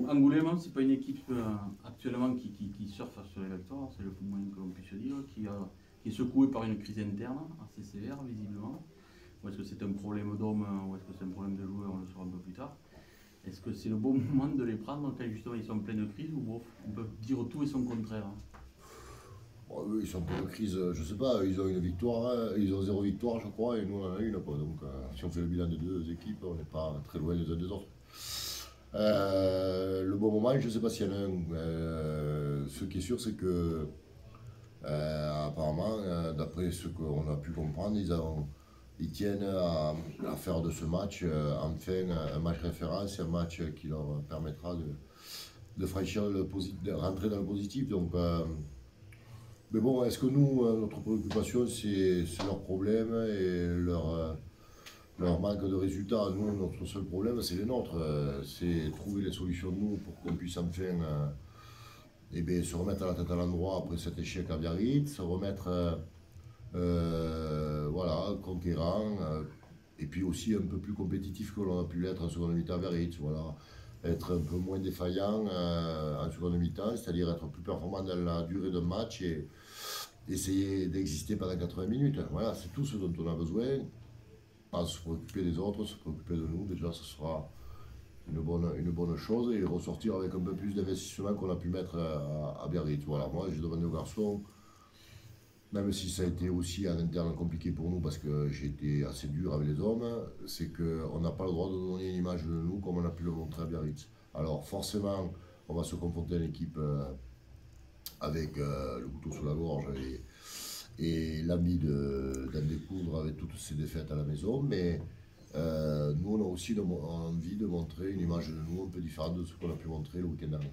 Angoulême, c'est pas une équipe actuellement qui surfe sur les victoires, c'est le plus moyen que l'on puisse dire, qui est secouée par une crise interne assez sévère visiblement. Ou est-ce que c'est un problème d'homme ou est-ce que c'est un problème de joueur, on le saura un peu plus tard. Est-ce que c'est le bon moment de les prendre quand justement ils sont en pleine crise ou bon, on peut dire tout et son contraire? Bon, eux, ils sont en pleine crise, je sais pas, ils ont une victoire, hein, ils ont 0 victoire, je crois, et nous on en a une, quoi. Donc, si on fait le bilan des deux équipes, on n'est pas très loin les uns des autres. Le bon moment, je ne sais pas s'il y en a un. Ce qui est sûr, c'est que apparemment, d'après ce qu'on a pu comprendre, ils tiennent à faire de ce match enfin un match référence, un match qui leur permettra de franchir de rentrer dans le positif. Donc, mais bon, est-ce que nous, notre préoccupation, c'est leur problème et leur manque de résultats? Nous, notre seul problème, c'est les nôtres. C'est trouver les solutions, nous, pour qu'on puisse enfin eh bien, se remettre à la tête à l'endroit après cet échec à Biarritz, se remettre voilà, conquérant, et puis aussi un peu plus compétitif que l'on a pu l'être en seconde mi-temps à Biarritz. Voilà. Être un peu moins défaillant en seconde mi-temps, c'est-à-dire être plus performant dans la durée d'un match et essayer d'exister pendant 80 minutes. Voilà, c'est tout ce dont on a besoin. Pas se préoccuper des autres, se préoccuper de nous, déjà ce sera une bonne chose et ressortir avec un peu plus d'investissement qu'on a pu mettre à Biarritz. Voilà, moi j'ai demandé aux garçons, même si ça a été aussi en interne compliqué pour nous parce que j'ai été assez dur avec les hommes, c'est qu'on n'a pas le droit de donner une image de nous comme on a pu le montrer à Biarritz. Alors forcément, on va se confronter à une équipe avec le couteau sous la gorge et l'envie d'en découdre avec toutes ces défaites à la maison, mais nous on a aussi envie de montrer une image de nous un peu différente de ce qu'on a pu montrer le week-end dernier.